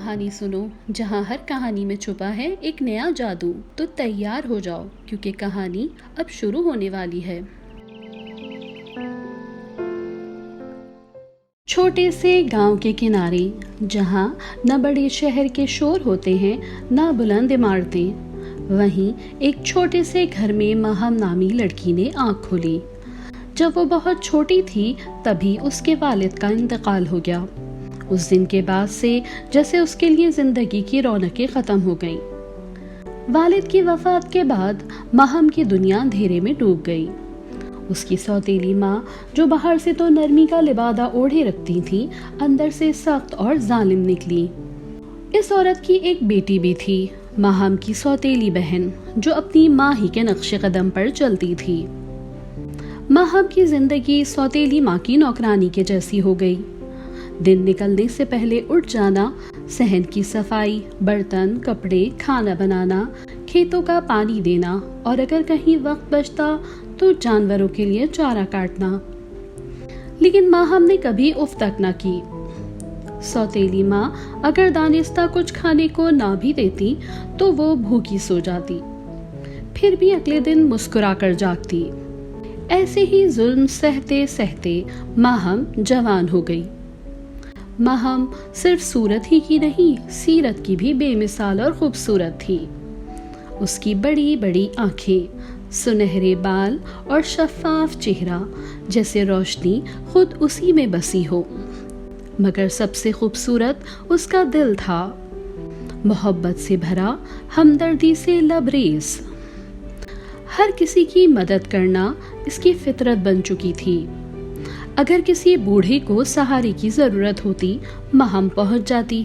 کہانی سنو جہاں ہر کہانی میں چھپا ہے ایک نیا جادو۔ تو تیار ہو جاؤ کیونکہ کہانی اب شروع ہونے والی ہے۔ چھوٹے سے گاؤں کے کنارے جہاں نہ بڑے شہر کے شور ہوتے ہیں نہ بلند عمارتیں، وہیں ایک چھوٹے سے گھر میں ماہم نامی لڑکی نے آنکھ کھولی۔ جب وہ بہت چھوٹی تھی تبھی اس کے والد کا انتقال ہو گیا۔ اس دن کے بعد سے جیسے اس کے لیے زندگی کی رونقیں ختم ہو گئیں۔ والد کی وفات کے بعد ماہم کی دنیا اندھیرے میں ڈوب گئی۔ اس کی سوتیلی ماں جو باہر سے تو نرمی کا لبادہ اوڑھے رکھتی تھی، اندر سے سخت اور ظالم نکلی۔ اس عورت کی ایک بیٹی بھی تھی، ماہم کی سوتیلی بہن، جو اپنی ماں ہی کے نقش قدم پر چلتی تھی۔ ماہم کی زندگی سوتیلی ماں کی نوکرانی کے جیسی ہو گئی۔ دن نکلنے سے پہلے اٹھ جانا، صحن کی صفائی، برتن، کپڑے، کھانا بنانا، کھیتوں کا پانی دینا اور اگر کہیں وقت بچتا تو جانوروں کے لیے چارہ کاٹنا۔ لیکن ماہم نے کبھی اف تک نہ کی۔ سوتیلی ماں اگر دانستہ کچھ کھانے کو نہ بھی دیتی تو وہ بھوکی سو جاتی، پھر بھی اگلے دن مسکرا کر جاگتی۔ ایسے ہی ظلم سہتے سہتے ماہم جوان ہو گئی۔ ماہم صرف صورت ہی کی نہیں، سیرت کی بھی بے مثال اور خوبصورت تھی۔ اس کی بڑی بڑی آنکھیں، سنہرے بال اور شفاف چہرہ، جیسے روشنی خود اسی میں بسی ہو۔ مگر سب سے خوبصورت اس کا دل تھا، محبت سے بھرا، ہمدردی سے لبریز۔ ہر کسی کی مدد کرنا اس کی فطرت بن چکی تھی۔ اگر کسی بوڑھے کو سہارے کی ضرورت ہوتی، ماہم پہنچ جاتی۔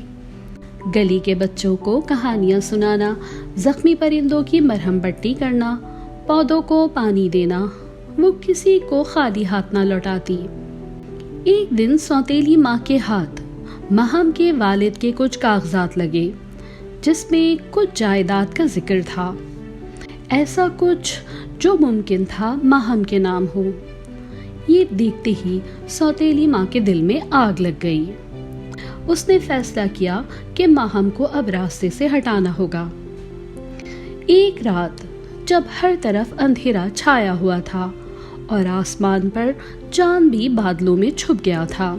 گلی کے بچوں کو کہانیاں سنانا، زخمی پرندوں کی مرہم پٹی کرنا، پودوں کو پانی دینا، وہ کسی کو خالی ہاتھ نہ لوٹاتی۔ ایک دن سوتیلی ماں کے ہاتھ ماہم کے والد کے کچھ کاغذات لگے، جس میں کچھ جائیداد کا ذکر تھا، ایسا کچھ جو ممکن تھا ماہم کے نام ہو۔ یہ دیکھتے ہی سوتیلی ماں کے دل میں آگ لگ گئی۔ اس نے فیصلہ کیا کہ ماہم کو اب راستے سے ہٹانا ہوگا۔ ایک رات جب ہر طرف اندھیرا چھایا ہوا تھا اور آسمان پر چاند بھی بادلوں میں چھپ گیا تھا،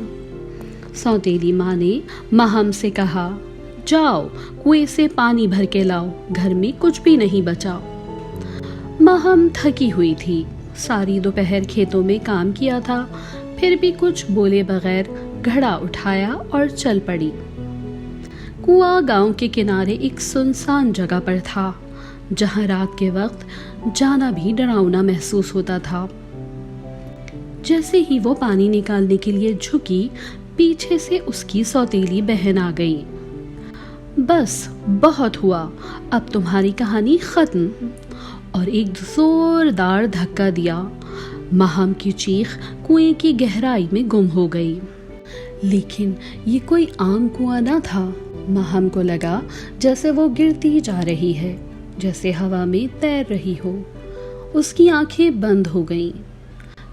سوتیلی ماں نے ماہم سے کہا، جاؤ کنویں سے پانی بھر کے لاؤ، گھر میں کچھ بھی نہیں بچا۔ ماہم تھکی ہوئی تھی، ساری دوپہر کھیتوں میں کام کیا تھا، پھر بھی کچھ بولے بغیر گھڑا اٹھایا اور چل پڑی۔ کنواں گاؤں کے کنارے ایک سنسان جگہ پر تھا، جہاں رات کے وقت جانا بھی ڈراؤنا محسوس ہوتا تھا۔ جیسے ہی وہ پانی نکالنے کے لیے جھکی، پیچھے سے اس کی سوتیلی بہن آ گئی۔ بس بہت ہوا، اب تمہاری کہانی ختم، اور ایک زوردار دھکا دیا۔ ماہم کی چیخ کنویں کی گہرائی میں گم ہو گئی۔ لیکن یہ کوئی عام کنواں نہ تھا۔ ماہم کو لگا جیسے وہ گرتی جا رہی ہے، جیسے ہوا میں تیر رہی ہو۔ اس کی آنکھیں بند ہو گئیں۔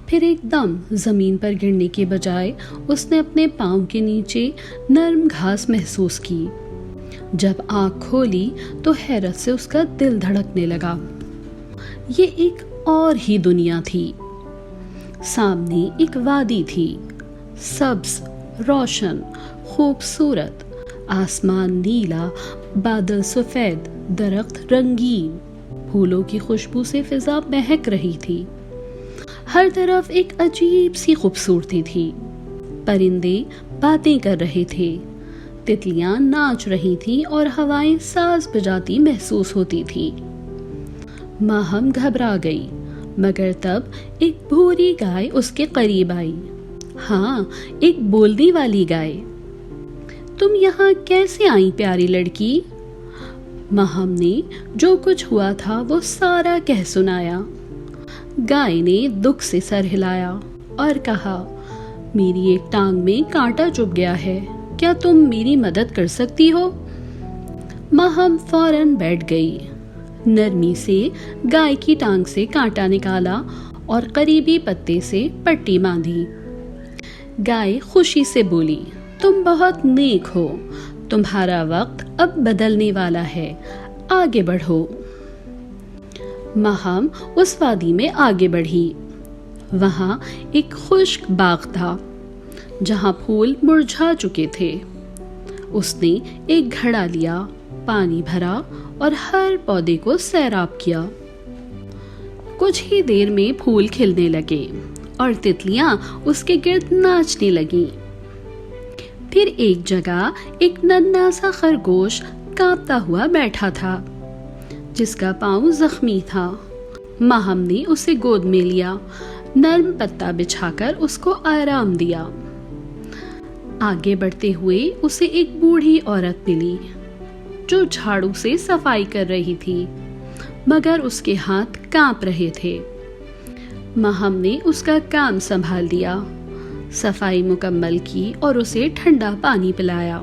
پھر ایک دم زمین پر گرنے کے بجائے اس نے اپنے پاؤں کے نیچے نرم گھاس محسوس کی۔ جب آنکھ کھولی تو حیرت سے اس کا دل دھڑکنے لگا۔ یہ ایک اور ہی دنیا تھی۔ سامنے ایک وادی تھی، سبز، روشن، خوبصورت، آسمان نیلا، بادل سفید، درخت رنگین، پھولوں کی خوشبو سے فضا مہک رہی تھی۔ ہر طرف ایک عجیب سی خوبصورتی تھی۔ پرندے باتیں کر رہے تھے، تتلیاں ناچ رہی تھیں اور ہوائیں ساز بجاتی محسوس ہوتی تھی۔ ماہم گھبرا گئی، مگر تب ایک بھوری گائے اس کے قریب آئی۔ ہاں، ایک بولنے والی گائے۔ تم یہاں کیسے آئی پیاری لڑکی؟ ماہم نے جو کچھ ہوا تھا وہ سارا کہہ سنایا۔ گائے نے دکھ سے سر ہلایا اور کہا، میری ایک ٹانگ میں کانٹا چبھ گیا ہے، کیا تم میری مدد کر سکتی ہو؟ ماہم فوراً بیٹھ گئی، نرمی سے گائے کی ٹانگ سے کانٹا نکالا اور قریبی پتے سے پٹی باندھی۔ گائے خوشی سے بولی، تم بہت نیک ہو، تمہارا وقت اب بدلنے والا ہے، آگے بڑھو۔ مہم اس وادی میں آگے بڑھی۔ وہاں ایک خشک باغ تھا جہاں پھول مرجھا چکے تھے۔ اس نے ایک گھڑا لیا، پانی بھرا اور ہر پودے کو سیراب کیا۔ کچھ ہی دیر میں پھول کھلنے لگے اور تتلیاں اس کے گرد ناچنے لگیں۔ پھر ایک جگہ ایک ننھا سا خرگوش کانپتا ہوا بیٹھا تھا جس کا پاؤں زخمی تھا۔ مہم نے اسے گود میں لیا، نرم پتا بچھا کر اس کو آرام دیا۔ آگے بڑھتے ہوئے اسے ایک بوڑھی عورت ملی جو جھاڑو سے صفائی کر رہی تھی، مگر اس کے ہاتھ کانپ رہے تھے۔ مہم نے اس کا کام سنبھال دیا، صفائی مکمل کی اور اسے ٹھنڈا پانی پلایا۔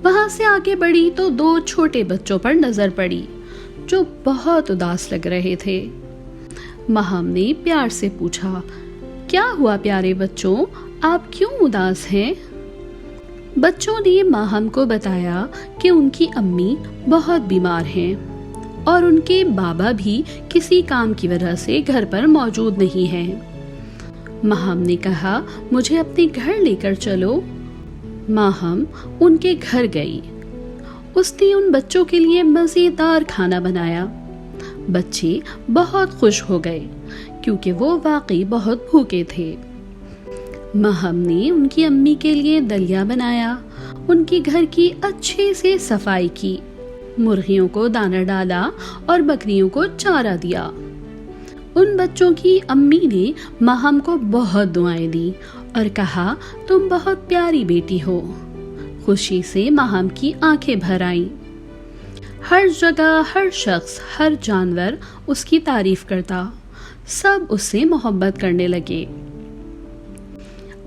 وہاں سے آگے بڑھی تو 2 چھوٹے بچوں پر نظر پڑی جو بہت اداس لگ رہے تھے۔ مہم نے پیار سے پوچھا، کیا ہوا پیارے بچوں، آپ کیوں اداس ہیں؟ بچوں نے مہم کو بتایا کہ ان کی امی بہت بیمار ہیں اور ان کے بابا بھی کسی کام کی وجہ سے گھر پر موجود نہیں ہیں۔ مہم نے کہا، مجھے اپنے گھر لے کر چلو۔ مہم ان کے گھر گئی۔ اس نے ان بچوں کے لیے مزیدار کھانا بنایا۔ بچے بہت خوش ہو گئے کیونکہ وہ واقعی بہت بھوکے تھے۔ مہم نے ان کی امی کے لیے دلیا بنایا، ان کے گھر کی اچھے سے صفائی کی، مرغیوں کو دانہ ڈالا اور بکریوں کو چارہ دیا۔ ان بچوں کی امی نے مہم کو بہت دعائیں دی اور کہا، تم بہت پیاری بیٹی ہو۔ خوشی سے مہم کی آنکھیں بھر آئیں۔ ہر جگہ، ہر شخص، ہر جانور اس کی تعریف کرتا، سب اس سے محبت کرنے لگے۔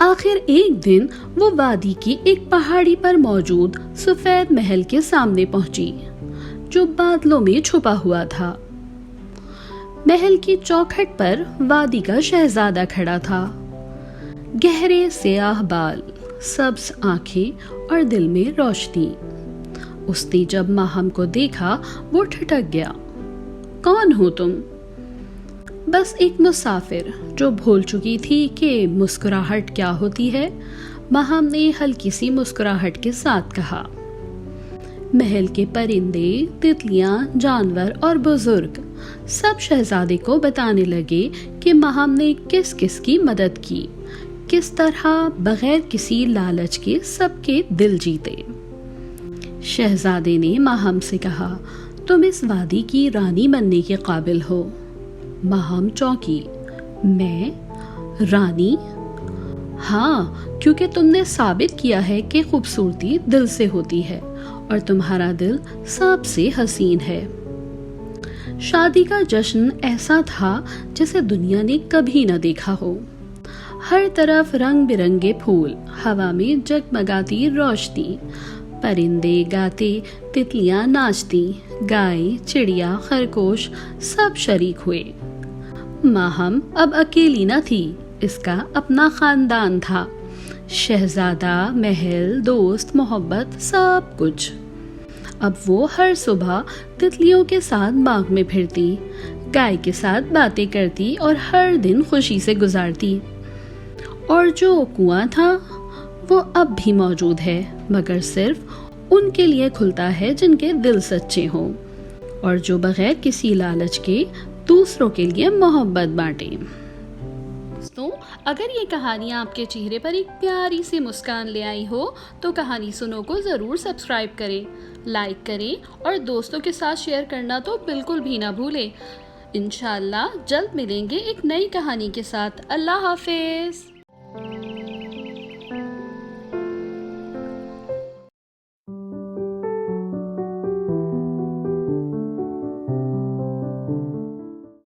آخر ایک دن وہ وادی کی ایک پہاڑی پر موجود سفید محل کے سامنے پہنچی جو بادلوں میں چھپا ہوا تھا۔ محل کی چوکھٹ پر وادی کا شہزادہ کھڑا تھا، گہرے سیاہ بال، سبز آنکھیں اور دل میں روشنی۔ اس نے جب مہم کو دیکھا وہ ٹھٹک گیا۔ کون ہو تم؟ بس ایک مسافر جو بھول چکی تھی کہ مسکراہٹ کیا ہوتی ہے، مہم نے ہلکی سی مسکراہٹ کے ساتھ کہا۔ محل کے پرندے، تتلیاں، جانور اور بزرگ سب شہزادے کو بتانے لگے کہ مہم نے کس کس کی مدد کی، کس طرح بغیر کسی لالچ کے سب کے دل جیتے۔ شہزادے نے مہم سے کہا، تم اس وادی کی رانی بننے کے قابل ہو۔ مہم چونکی، میں رانی؟ ہاں، کیونکہ تم نے ثابت کیا ہے کہ خوبصورتی دل سے ہوتی ہے اور تمہارا دل سب سے حسین ہے۔ شادی کا جشن ایسا تھا جسے دنیا نے کبھی نہ دیکھا ہو۔ ہر طرف رنگ برنگے پھول، ہوا میں جگمگاتی روشنی، پرندے گاتے، تتلیاں ناچتی، گائے، چڑیا، خرگوش سب شریک ہوئے۔ مہم اب اکیلی نہ تھی، اس کا اپنا خاندان تھا، شہزادہ، محل، دوست، محبت، سب کچھ۔ اب وہ ہر صبح تتلیوں کے ساتھ باغ میں پھرتی، گائے کے ساتھ باتیں کرتی اور ہر دن خوشی سے گزارتی۔ اور جو کنواں تھا وہ اب بھی موجود ہے، مگر صرف ان کے لیے کھلتا ہے جن کے دل سچے ہوں اور جو بغیر کسی لالچ کے دوسروں کے لیے محبت بانٹیں۔ دوستوں، اگر یہ کہانی آپ کے چہرے پر ایک پیاری سی مسکان لے آئی ہو تو کہانی سنو کو ضرور سبسکرائب کریں، لائک کریں اور دوستوں کے ساتھ شیئر کرنا تو بالکل بھی نہ بھولیں۔ انشاءاللہ جلد ملیں گے ایک نئی کہانی کے ساتھ۔ اللہ حافظ۔